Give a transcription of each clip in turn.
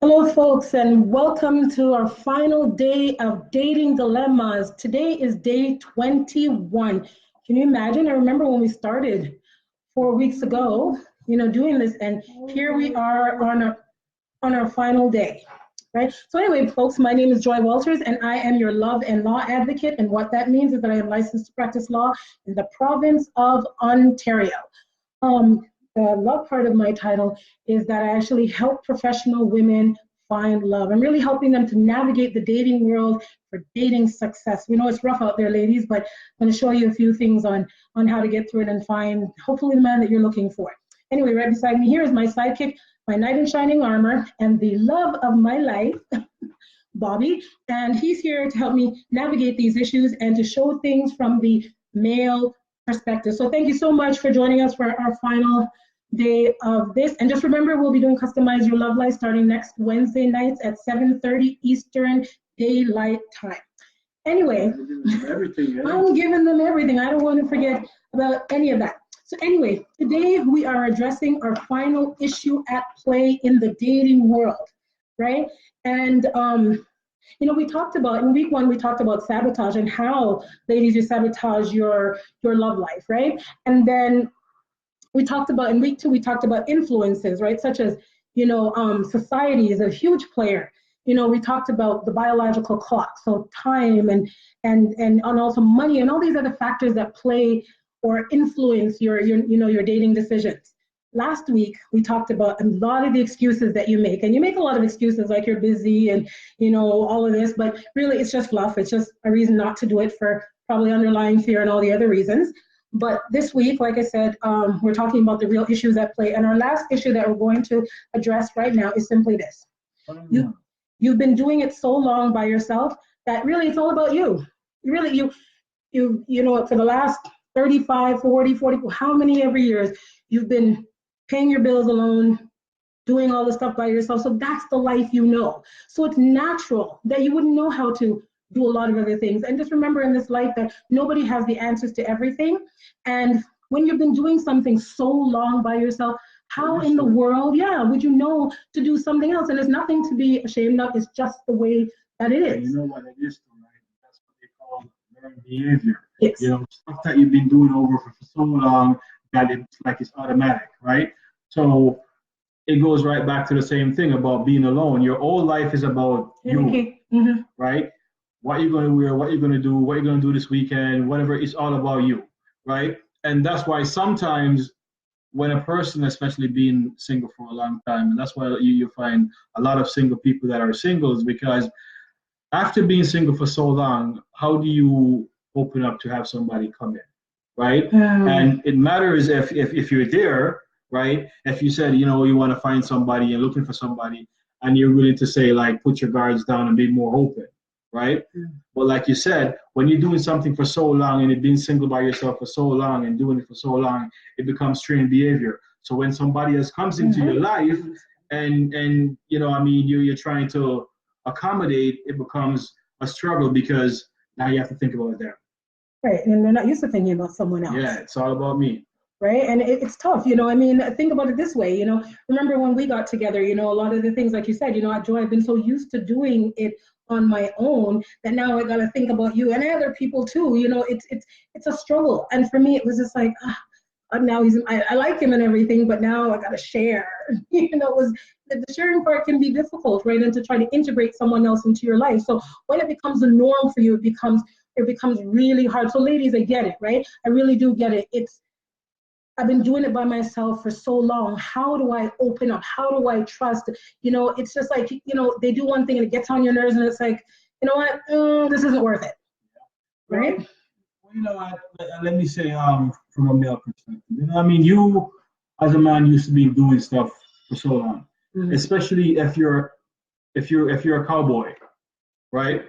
Hello, folks, and welcome to our final day of Dating Dilemmas. Today is day 21. Can you imagine? I remember when we started 4 weeks ago, doing this, and here we are on our final day, right? So, anyway, folks, my name is Joy Walters, and I am your love and law advocate. And what that means is that I am licensed to practice law in the province of Ontario. Um, the love part of my title is that I actually help professional women find love. I'm really helping them to navigate the dating world for dating success. We know it's rough out there, ladies, but I'm going to show you a few things on how to get through it and find hopefully the man that you're looking for. Anyway, right beside me here is my sidekick, my knight in shining armor, and the love of my life, Bobby, and he's here to help me navigate these issues and to show things from the male perspective. So thank you so much for joining us for our final day of this. And just remember, we'll be doing Customize Your Love Life starting next Wednesday nights at 7:30 Eastern Daylight Time. Anyway, I'm giving them everything. I don't want to forget about any of that. So anyway, today we are addressing our final issue at play in the dating world, right? And we talked about in week one, we talked about sabotage and how, ladies, you sabotage your love life, right? And then we talked about in week two, we talked about influences, right? Such as, society is a huge player. We talked about the biological clock, so time and also money and all these other factors that play or influence your dating decisions. Last week, we talked about a lot of the excuses that you make, and you make a lot of excuses like you're busy and, all of this, but really it's just fluff. It's just a reason not to do it for probably underlying fear and all the other reasons. But this week, like I said, we're talking about the real issues at play. And our last issue that we're going to address right now is simply this. You've been doing it so long by yourself that really it's all about you. For the last 35, 40, how many every years you've been paying your bills alone, doing all the stuff by yourself. So that's the life you know. So it's natural that you wouldn't know how to do a lot of other things. And just remember in this life that nobody has the answers to everything. And when you've been doing something so long by yourself, how in the world, would you know to do something else? And there's nothing to be ashamed of. It's just the way that it is. You know what it is, right? That's what they call learned behavior. Yes. Stuff that you've been doing over for so long that it's like it's automatic, right? So it goes right back to the same thing about being alone. Your whole life is about you, right? What you're going to wear, what you're going to do, what you're going to do this weekend, whatever. It's all about you, right? And that's why sometimes when a person, especially being single for a long time, and that's why you find a lot of single people that are singles, because after being single for so long, how do you open up to have somebody come in, right? And it matters if you're there, right? If you said, you want to find somebody and looking for somebody, and you're willing to say, like, put your guards down and be more open, right? But like you said, when you're doing something for so long and you've been single by yourself for so long and doing it for so long, it becomes trained behavior. So when somebody else comes into your life and you're trying to accommodate, it becomes a struggle because now you have to think about them. Right, and they're not used to thinking about someone else. Yeah, it's all about me. Right, and it's tough, think about it this way, remember when we got together, a lot of the things, like you said, Joy, I've been so used to doing it on my own that now I got to think about you and other people too, it's a struggle. And for me, it was just like, now I like him and everything, but now I got to share, the sharing part can be difficult, right? And to try to integrate someone else into your life. So when it becomes a norm for you, it becomes really hard. So ladies, I get it, right? I really do get it. I've been doing it by myself for so long. How do I open up? How do I trust? It's just like, they do one thing and it gets on your nerves and it's like, you know what? This isn't worth it. Right? Well, let me say, from a male perspective, you as a man used to be doing stuff for so long, especially if you're a cowboy, right?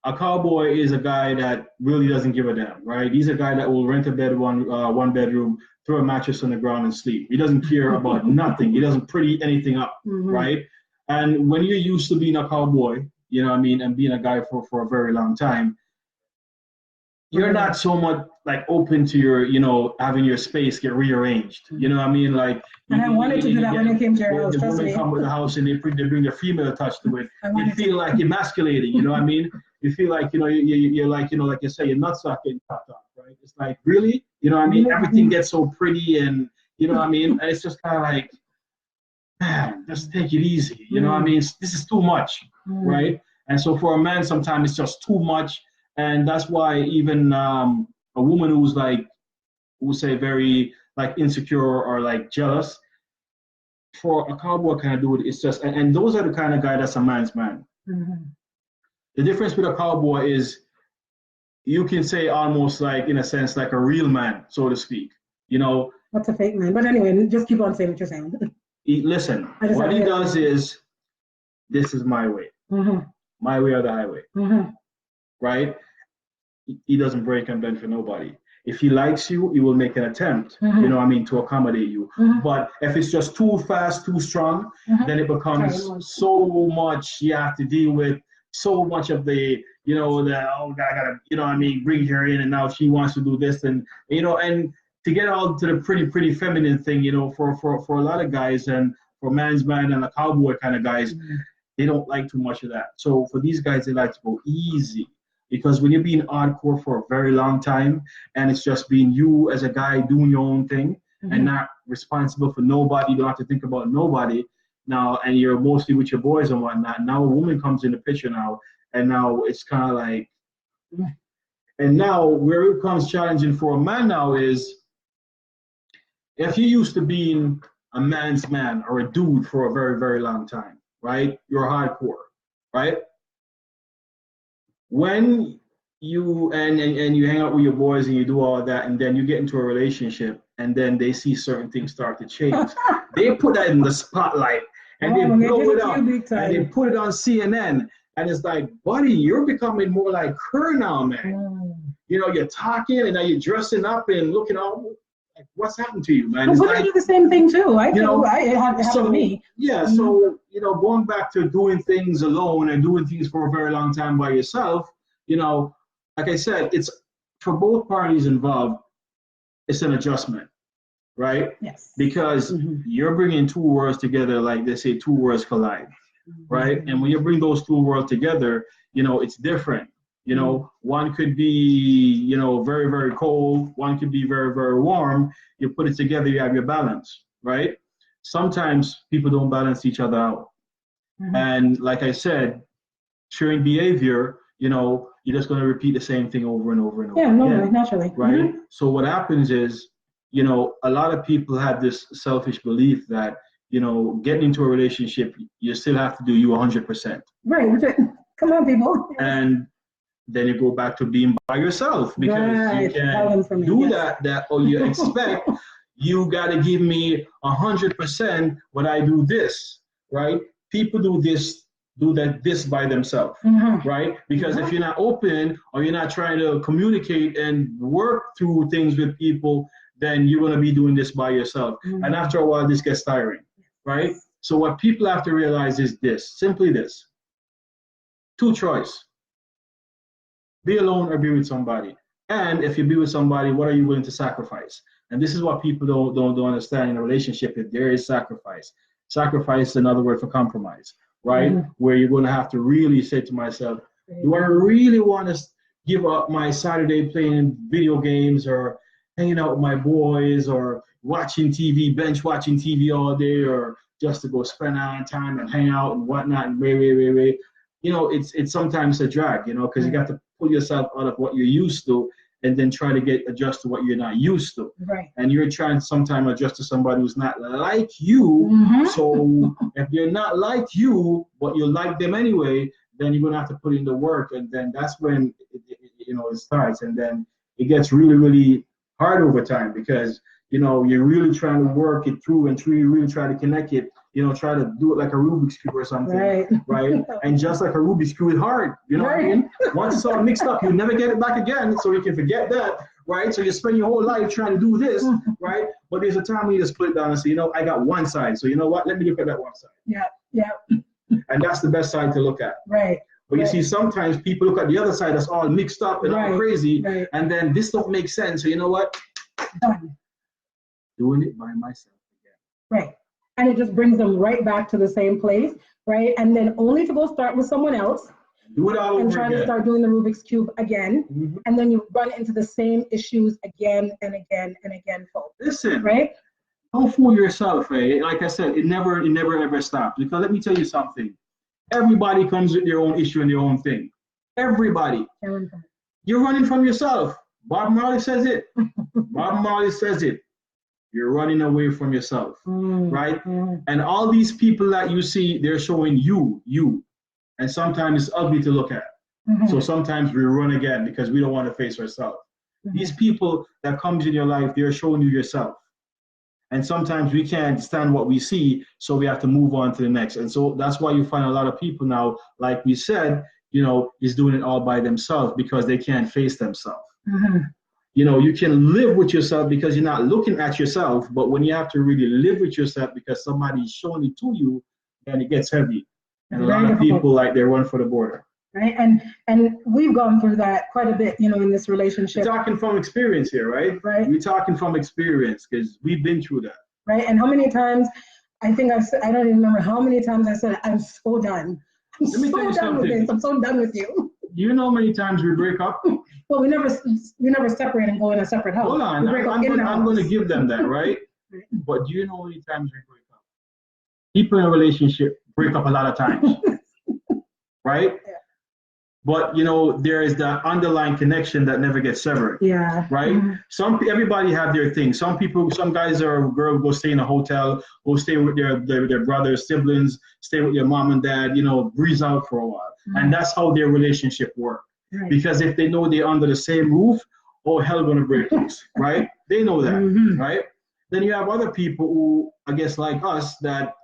A cowboy is a guy that really doesn't give a damn, right? He's a guy that will rent a bed, one bedroom, throw a mattress on the ground and sleep. He doesn't care about nothing. He doesn't pretty anything up, right? And when you're used to being a cowboy, and being a guy for a very long time, you're not so much like open to your, you know, having your space get rearranged. You know what I mean? Like, and I wanted to do that when it came to your house. The women come with the house and they bring their female touch to it. You feel like emasculating. You know what I mean? You feel like, you know, you're like, you know, like you say, your nutsack getting cut off, right? It's like, really? You know what I mean? Everything gets so pretty, and you know what I mean? And it's just kind of like, man, just take it easy. You know what I mean? This is too much, right? And so for a man, sometimes it's just too much, and that's why even a woman who's like, who say very like insecure or like jealous, for a cowboy kind of dude, it's just, and those are the kind of guy that's a man's man. The difference with a cowboy is you can say almost like, in a sense, like a real man, so to speak. You know, what's a fake man? But anyway, just keep on saying what you're saying. Listen, what he does is, this is my way, my way or the highway, right? He doesn't break and bend for nobody. If he likes you, he will make an attempt, you know what I mean, to accommodate you. But if it's just too fast, too strong, then it becomes so much you have to deal with, so much of the, you know, the, oh, I gotta, you know what I mean, bring her in, and now she wants to do this, and, you know, and to get all to the pretty feminine thing, you know, for a lot of guys, and for man's man and a cowboy kind of guys, they don't like too much of that. So for these guys, they like to go easy, because when you're being hardcore for a very long time, and it's just being you as a guy doing your own thing, and not responsible for nobody, you don't have to think about nobody now, and you're mostly with your boys and whatnot. Now a woman comes in the picture now, and now it's kind of like, and now where it becomes challenging for a man now is, if you're used to being a man's man or a dude for a very, very long time, right? You're hardcore, right? When you and you hang out with your boys and you do all of that, and then you get into a relationship, and then they see certain things start to change, they put that in the spotlight, and they blow it up, and they put it on CNN, and it's like, buddy, you're becoming more like her now, man. You know, you're talking, and now you're dressing up and looking all, like, what's happened to you, man? But I do the same thing too. I feel it happened to me. Yeah, so, you know, going back to doing things alone and doing things for a very long time by yourself, you know, like I said, it's for both parties involved, it's an adjustment, right? Yes. Because you're bringing two worlds together, like they say, two worlds collide, right? And when you bring those two worlds together, you know, it's different. You know, one could be, you know, very, very cold. One could be very, very warm. You put it together, you have your balance, right? Sometimes people don't balance each other out. And like I said, sharing behavior, you know, you're just going to repeat the same thing over and over and over. Yeah, normally, naturally. Right? So what happens is, you know, a lot of people have this selfish belief that, you know, getting into a relationship, you still have to do you 100%. Right. Come on, people. And then you go back to being by yourself, because you can't do that, or you expect you got to give me 100% when I do this, right? People do this by themselves, right? Because if you're not open, or you're not trying to communicate and work through things with people, then you're going to be doing this by yourself. And after a while, this gets tiring, right? So what people have to realize is this, simply this: two choices. Be alone or be with somebody. And if you be with somebody, what are you willing to sacrifice? And this is what people don't understand in a relationship, is there is sacrifice. Sacrifice is another word for compromise, right? Where you're going to have to really say to myself, do I really want to give up my Saturday playing video games, or hanging out with my boys, or watching TV, bench watching TV all day, or just to go spend our time and hang out and whatnot, and wait. You know, it's sometimes a drag, you know, because you got to pull yourself out of what you're used to, and then try to adjust to what you're not used to. Right. And you're trying to sometimes adjust to somebody who's not like you. So if they're not like you, but you like them anyway, then you're gonna have to put in the work, and then that's when it starts, and then it gets really, really hard over time, because you know you're really trying to work it through, and you really try to connect it. You know, try to do it like a Rubik's Cube or something, right? And just like a Rubik's Cube, it's hard, you know what I mean? Once it's all mixed up, you never get it back again, so you can forget that, right? So you spend your whole life trying to do this, right? But there's a time when you just split down and say, you know, I got one side, so you know what? Let me look at that one side. Yeah. And that's the best side to look at. Right. But you see, sometimes people look at the other side that's all mixed up and all crazy, and then this don't make sense. So you know what? Done. Doing it by myself again. Right. And it just brings them right back to the same place, right? And then only to go start with someone else. Do it all over and try again. To start doing the Rubik's Cube again. And then you run into the same issues again and again and again, folks. Listen, right? Don't fool yourself, eh? Like I said, it never ever stops. Because let me tell you something. Everybody comes with their own issue and their own thing. Everybody. You're running from yourself. Bob Marley says it. Bob Marley says it. You're running away from yourself, right? And all these people that you see, they're showing you. And sometimes it's ugly to look at. So sometimes we run again because we don't want to face ourselves. These people that comes in your life, they're showing you yourself. And sometimes we can't stand what we see, so we have to move on to the next. And so that's why you find a lot of people now, like we said, is doing it all by themselves because they can't face themselves. You can live with yourself because you're not looking at yourself, but when you have to really live with yourself because somebody's showing it to you, then it gets heavy. And a lot of people, like, they run for the border. Right, and we've gone through that quite a bit, in this relationship. We're talking from experience here, right? Right. We're talking from experience because we've been through that. Right, and how many times, I don't even remember how many times I said, I'm so done. I'm so done with this. I'm so done with you. Do you know how many times we break up? Well, we never separate and go in a separate house. Hold on, I'm going to give them that, right? But do you know how many times we break up? People in a relationship break up a lot of times, right? Yeah. But there is that underlying connection that never gets severed. Yeah. Right. Everybody have their thing. Some guys or girls go stay in a hotel, go stay with their brothers, siblings, stay with your mom and dad. Breeze out for a while, and that's how their relationship works. Right. Because if they know they're under the same roof, hell gonna break loose. Right? They know that. Right? Then you have other people who, I guess, like us, that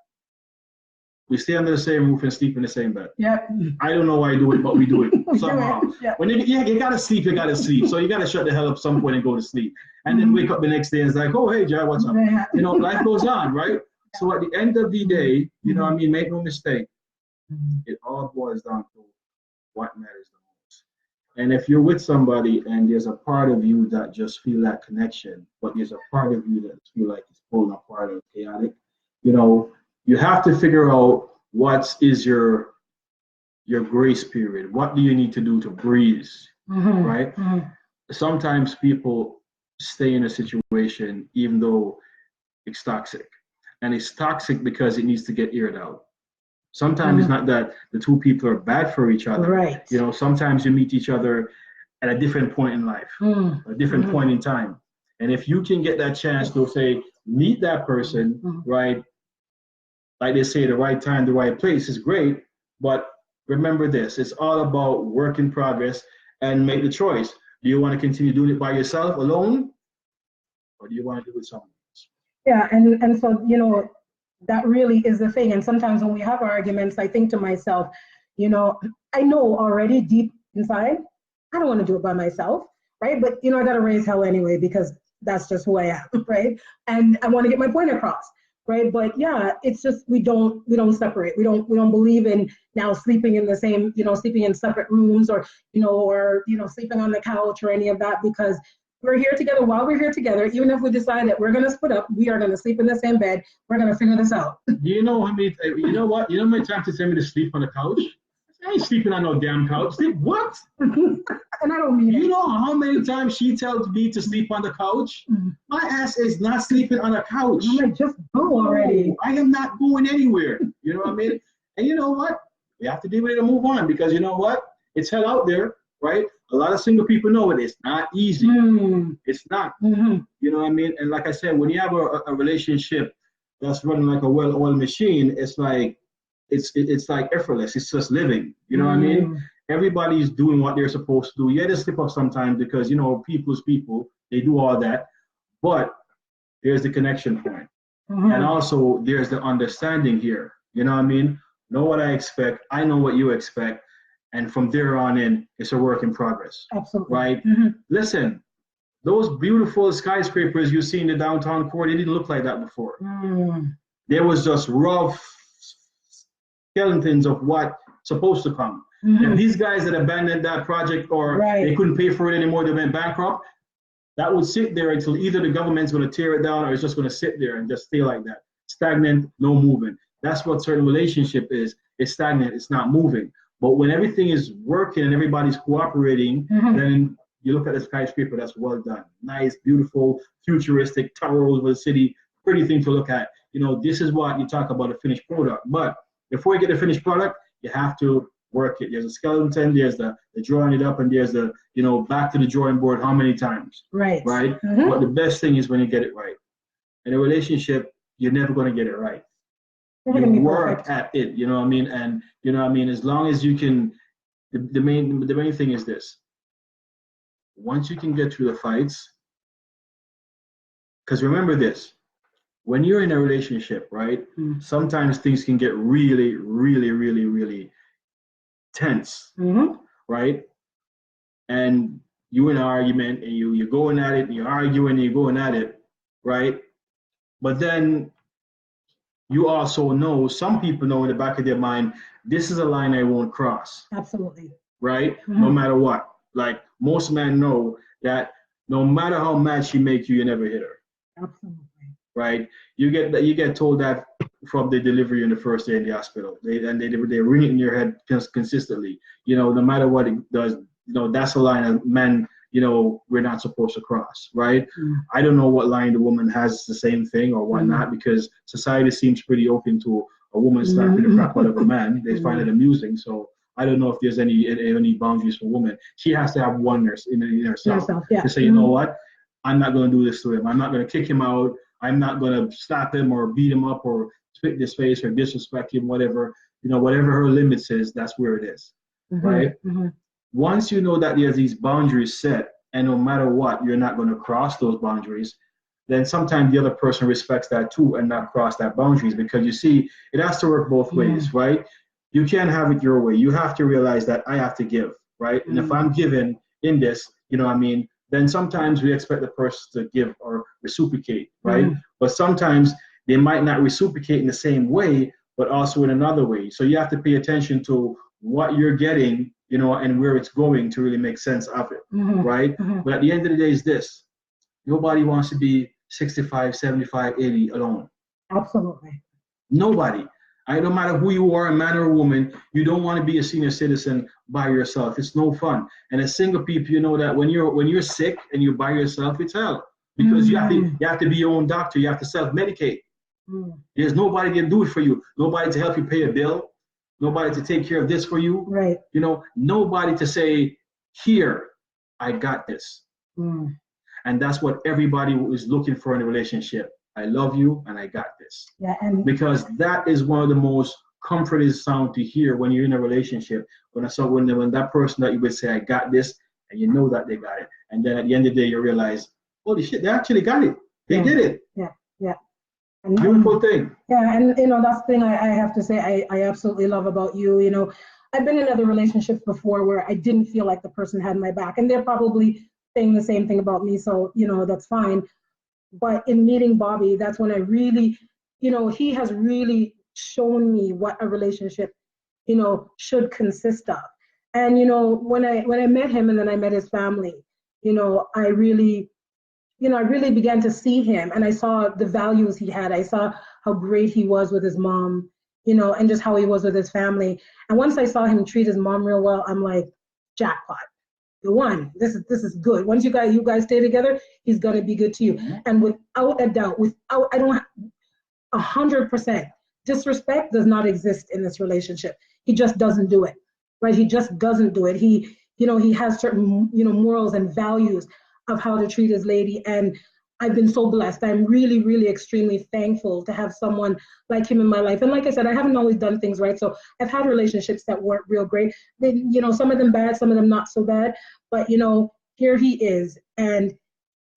we stay under the same roof and sleep in the same bed. Yeah. I don't know why I do it, but we do it somehow. When you gotta sleep, you gotta sleep. So you gotta shut the hell up some point and go to sleep. And then wake up the next day and it's like, oh, hey, Jai, what's up? Life goes on, right? So at the end of the day, make no mistake, it all boils down to what matters the most. And if you're with somebody and there's a part of you that just feel that connection, but there's a part of you that feel like it's pulling apart or chaotic, you have to figure out what is your grace period. What do you need to do to breathe, right? Sometimes people stay in a situation even though it's toxic. And it's toxic because it needs to get aired out. Sometimes it's not that the two people are bad for each other. Right. Sometimes you meet each other at a different point in life, a different point in time. And if you can get that chance to say, meet that person, right? Like they say, the right time, the right place is great. But remember this, it's all about work in progress and make the choice. Do you want to continue doing it by yourself, alone? Or do you want to do it with someone else? Yeah, and so, that really is the thing. And sometimes when we have arguments, I think to myself, I know already deep inside, I don't want to do it by myself, right? But, I got to raise hell anyway, because that's just who I am, right? And I want to get my point across. Right, but yeah, it's just we don't separate. We don't believe in now sleeping in the same, sleeping in separate rooms or sleeping on the couch or any of that, because we're here together. While we're here together, even if we decide that we're gonna split up, we are gonna sleep in the same bed. We're gonna figure this out. Do you know how many? You know what? You know how many times they tell me to sleep on the couch? I ain't sleeping on no damn couch. Sleep what? And I don't mean it. You know how many times she tells me to sleep on the couch? My ass is not sleeping on a couch. I'm like, just go already. No, I am not going anywhere. You know what I mean? And you know what? We have to deal with it and move on, because you know what? It's hell out there, right? A lot of single people know it. It's not easy. It's not. You know what I mean? And like I said, when you have a relationship that's running like a well-oiled machine, it's like it's like effortless. It's just living. You know what I mean? Everybody's doing what they're supposed to do. Yeah, they slip up sometimes because people's people. They do all that, but there's the connection point, and also there's the understanding here. You know what I mean? Know what I expect. I know what you expect, and from there on in, it's a work in progress. Absolutely. Right? Listen, those beautiful skyscrapers you see in the downtown core, they didn't look like that before. There was just rough skeletons of what's supposed to come. If these guys that abandoned that project or they couldn't pay for it anymore, they went bankrupt, that would sit there until either the government's going to tear it down or it's just going to sit there and just stay like that. Stagnant, no movement. That's what certain relationship is. It's stagnant, it's not moving. But when everything is working and everybody's cooperating, then you look at the skyscraper, that's well done. Nice, beautiful, futuristic, tower over the city, pretty thing to look at. You know, this is what you talk about a finished product. But before you get the finished product, you have to work it. There's a skeleton, there's the drawing it up, and there's the, you know, back to the drawing board how many times. Right. But the best thing is when you get it right. In a relationship, you're never going to get it right. You work at it, you know what I mean? And you know what I mean, as long as you can, the main thing is this. Once you can get through the fights, because remember this, when you're in a relationship, right, sometimes things can get really, really, really, really tense, right? And you in an argument and you're going at it and you're arguing and you're going at it, right? But then you also know, some people know in the back of their mind, this is a line I won't cross. Absolutely. Right? No matter what. Like most men know that no matter how mad she makes you, you never hit her. Absolutely. Right? You get told that from the delivery in the first day in the hospital. They ring it in your head consistently. You know, no matter what it does, you know, that's a line of men, you know, we're not supposed to cross, right? I don't know what line the woman has the same thing or whatnot, because society seems pretty open to a woman slapping the crap out of a man. They find it amusing. So I don't know if there's any boundaries for women. She has to have oneness in herself to say, you know what, I'm not going to do this to him. I'm not going to kick him out. I'm not going to slap him or beat him up or spit in his face or disrespect him, whatever. You know, whatever her limits is, that's where it is, right? Once you know that there's these boundaries set, and no matter what, you're not going to cross those boundaries, then sometimes the other person respects that too and not cross that boundaries, because you see, it has to work both ways, right? You can't have it your way. You have to realize that I have to give, right? And if I'm giving in this, you know what I mean, then sometimes we expect the person to give or reciprocate, right? But sometimes they might not reciprocate in the same way, but also in another way. So you have to pay attention to what you're getting, you know, and where it's going to really make sense of it, right? But at the end of the day is this, nobody wants to be 65, 75, 80 alone. Absolutely. Nobody. No matter who you are, a man or a woman, you don't want to be a senior citizen by yourself. It's no fun. And as single people, you know that when you're sick and you're by yourself, it's hell. Because you have to be your own doctor. You have to self-medicate. There's nobody to do it for you. Nobody to help you pay a bill. Nobody to take care of this for you. Right. You know, nobody to say, here, I got this. And that's what everybody is looking for in a relationship. I love you and I got this. Yeah, and because that is one of the most comforting sound to hear when you're in a relationship. When that person that you would say, I got this, and you know that they got it. And then at the end of the day, you realize, holy shit, they actually got it. They did it. Yeah. And, beautiful thing. Yeah, and you know, that's the thing I have to say I absolutely love about you. You know, I've been in other relationships before where I didn't feel like the person had my back, and they're probably saying the same thing about me, so you know, that's fine. But in meeting Bobby, that's when I really, you know, he has really shown me what a relationship, you know, should consist of. And you know, when I met him and then I met his family, you know, I really began to see him, and I saw the values he had. I saw how great he was with his mom, you know, and just how he was with his family. And once I saw him treat his mom real well, I'm like, jackpot. The one, this is good. Once you guys stay together, he's gonna be good to you. And without a doubt, I don't 100%, disrespect does not exist in this relationship. He just doesn't do it, right? He just doesn't do it. He, you know, he has certain, you know, morals and values of how to treat his lady, and I've been so blessed. I'm really, really extremely thankful to have someone like him in my life. And like I said, I haven't always done things right. So I've had relationships that weren't real great. They, you know, some of them bad, some of them not so bad. But, you know, here he is. And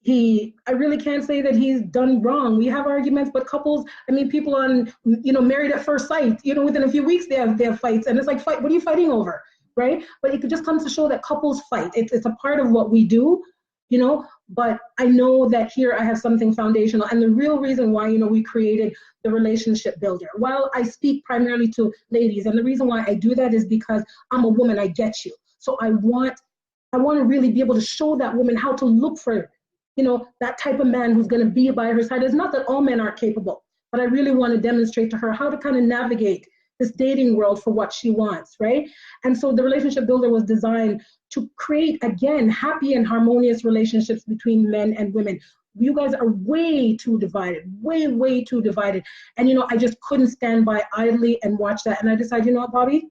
I really can't say that he's done wrong. We have arguments, but couples, I mean, people on, you know, married at first sight, you know, within a few weeks, they have fights. And it's like, what are you fighting over, right? But it just comes to show that couples fight. It's a part of what we do. You know, but I know that here I have something foundational. And the real reason why, we created the relationship builder. While I speak primarily to ladies, and the reason why I do that is because I'm a woman, I get you. So I want to really be able to show that woman how to look for, that type of man who's going to be by her side. It's not that all men aren't capable, but I really want to demonstrate to her how to kind of navigate this dating world for what she wants, right? And so the relationship builder was designed to create, again, happy and harmonious relationships between men and women. You guys are way too divided, way too divided. And, I just couldn't stand by idly and watch that. And I decided, you know what, Bobby?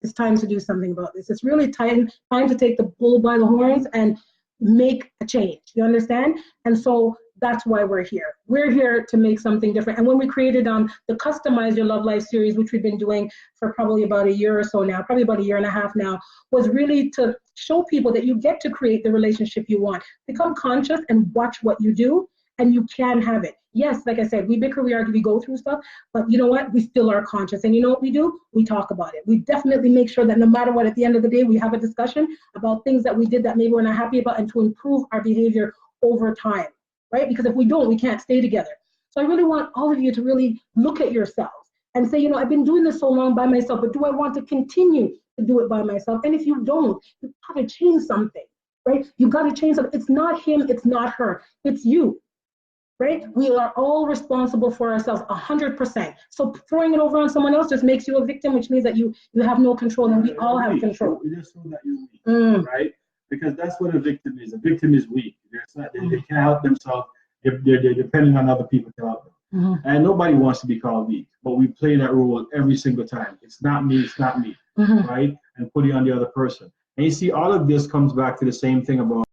It's time to do something about this. It's really time to take the bull by the horns and make a change. You understand? And so that's why we're here. We're here to make something different. And when we created the Customize Your Love Life series, which we've been doing for probably about a year or so now, probably about a year and a half now, was really to show people that you get to create the relationship you want. Become conscious and watch what you do, and you can have it. Yes, like I said, we bicker, we argue, we go through stuff, but you know what? We still are conscious. And you know what we do? We talk about it. We definitely make sure that no matter what, at the end of the day, we have a discussion about things that we did that maybe we're not happy about, and to improve our behavior over time, right? Because if we don't, we can't stay together. So I really want all of you to really look at yourselves and say, I've been doing this so long by myself, but do I want to continue to do it by myself? And if you don't, you've got to change something, right? You've got to change something. It's not him, it's not her, it's you. Right? We are all responsible for ourselves 100%. So throwing it over on someone else just makes you a victim, which means that you have no control, and we all have control. It just shows that you're weak, right? Because that's what a victim is. A victim is weak. They can't help themselves. They're depending on other people to help them. And nobody wants to be called weak, but we play that role every single time. It's not me, right? And putting on the other person. And you see, all of this comes back to the same thing about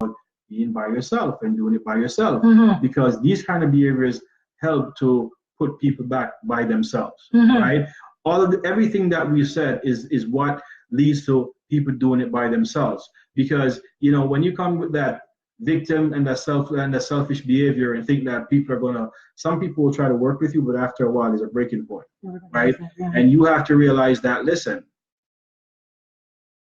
being by yourself and doing it by yourself, because these kind of behaviors help to put people back by themselves, right? Everything that we said is what leads to people doing it by themselves. Because when you come with that victim and that selfish behavior and think that some people will try to work with you, but after a while there's a breaking point, right? And you have to realize that, listen,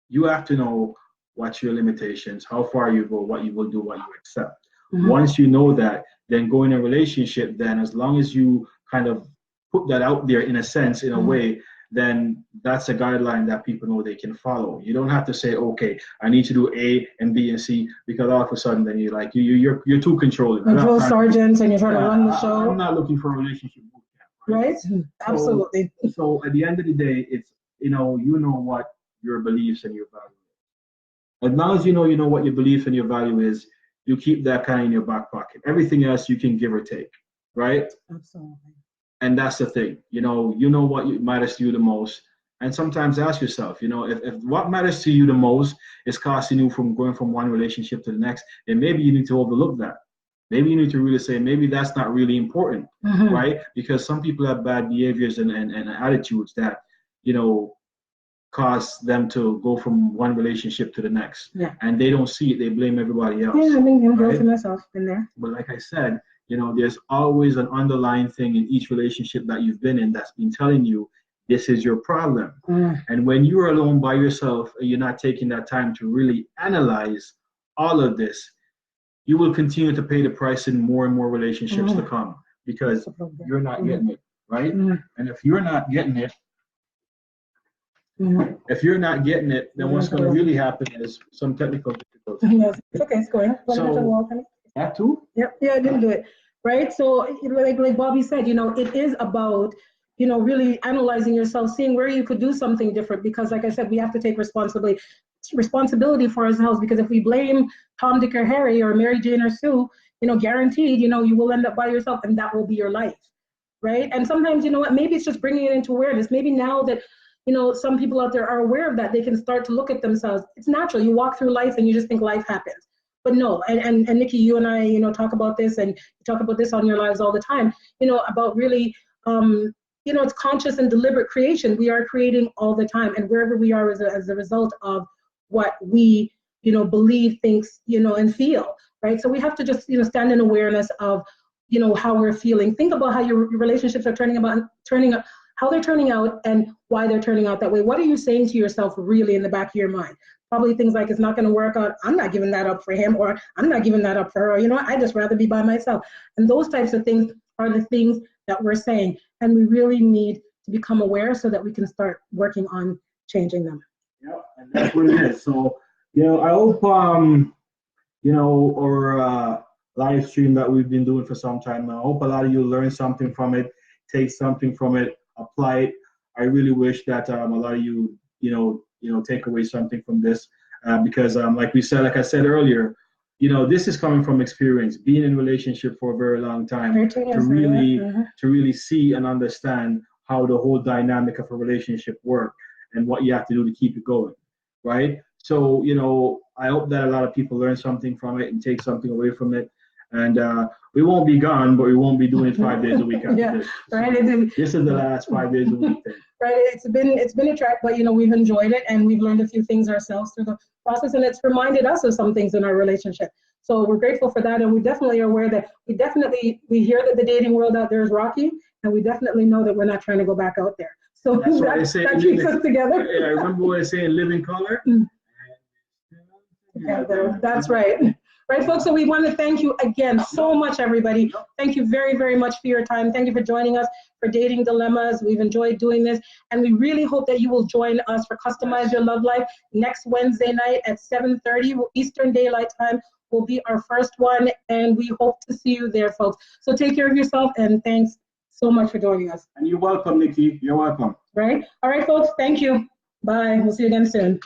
you have to know what's your limitations, how far you go, what you will do, what you accept. Once you know that, then go in a relationship, then as long as you kind of put that out there in a sense, in a way, then that's a guideline that people know they can follow. You don't have to say, okay, I need to do A and B and C, because all of a sudden then you're too controlling. Control sergeants, and you're trying to run the show. I'm not looking for a relationship boot camp. Right? Absolutely. So at the end of the day, it's you know what your beliefs and your values. As long as you know what your belief and your value is, you keep that kind of in your back pocket. Everything else you can give or take, right? Absolutely. And that's the thing. You know what matters to you the most. And sometimes ask yourself, if what matters to you the most is costing you from going from one relationship to the next, then maybe you need to overlook that. Maybe you need to really say, maybe that's not really important, right? Because some people have bad behaviors and attitudes that, cause them to go from one relationship to the next. Yeah. And they don't see it. They blame everybody else. Yeah, I'm guilty myself in there. But like I said, there's always an underlying thing in each relationship that you've been in that's been telling you this is your problem. And when you're alone by yourself and you're not taking that time to really analyze all of this, you will continue to pay the price in more and more relationships to come, because you're not getting it, right? And if you're not getting it, then what's going to really happen is some technical difficulties. Yes, it's okay, it's going. So, that too? Yep, yeah, I didn't do it. Right? So, like Bobby said, it is about, really analyzing yourself, seeing where you could do something different. Because, like I said, we have to take responsibility for ourselves. Because if we blame Tom, Dick, or Harry, or Mary, Jane, or Sue, guaranteed, you will end up by yourself, and that will be your life. Right? And sometimes, maybe it's just bringing it into awareness. Maybe now that some people out there are aware of that, they can start to look at themselves. It's natural. You walk through life and you just think life happens. But no, and Nikki, you and I, talk about this, and you talk about this on your lives all the time, about really, it's conscious and deliberate creation. We are creating all the time, and wherever we are as a result of what we, believe, thinks, and feel, right? So we have to just, stand in awareness of, how we're feeling. Think about how your relationships are turning how they're turning out and why they're turning out that way. What are you saying to yourself really in the back of your mind? Probably things like, it's not going to work out, I'm not giving that up for him, or I'm not giving that up for her, or, you know what, I just rather be by myself. And those types of things are the things that we're saying. And we really need to become aware so that we can start working on changing them. Yeah, and that's what it is. So, I hope, our live stream that we've been doing for some time now, I hope a lot of you learn something from it, take something from it, apply it. I really wish that a lot of you, take away something from this, because like I said earlier, this is coming from experience, being in a relationship for a very long time, to really see and understand how the whole dynamic of a relationship works and what you have to do to keep it going, right? So, I hope that a lot of people learn something from it and take something away from it. And we won't be gone, but we won't be doing it 5 days a week after this. Right. So this is the last 5 days a week thing. Right. It's been a track, but we've enjoyed it and we've learned a few things ourselves through the process, and it's reminded us of some things in our relationship. So we're grateful for that, and we definitely are aware that we hear that the dating world out there is rocky, and we definitely know that we're not trying to go back out there. So that keeps us together. Yeah, I remember what I say, live in color. Together. That's right. Right, folks, so we want to thank you again so much, everybody. Thank you very, very much for your time. Thank you for joining us for Dating Dilemmas. We've enjoyed doing this, and we really hope that you will join us for Customize Your Love Life next Wednesday night at 7:30 Eastern Daylight Time. Will be our first one, and we hope to see you there, folks. So take care of yourself, and thanks so much for joining us. And you're welcome, Nikki. You're welcome. Right? All right, folks, thank you. Bye. We'll see you again soon.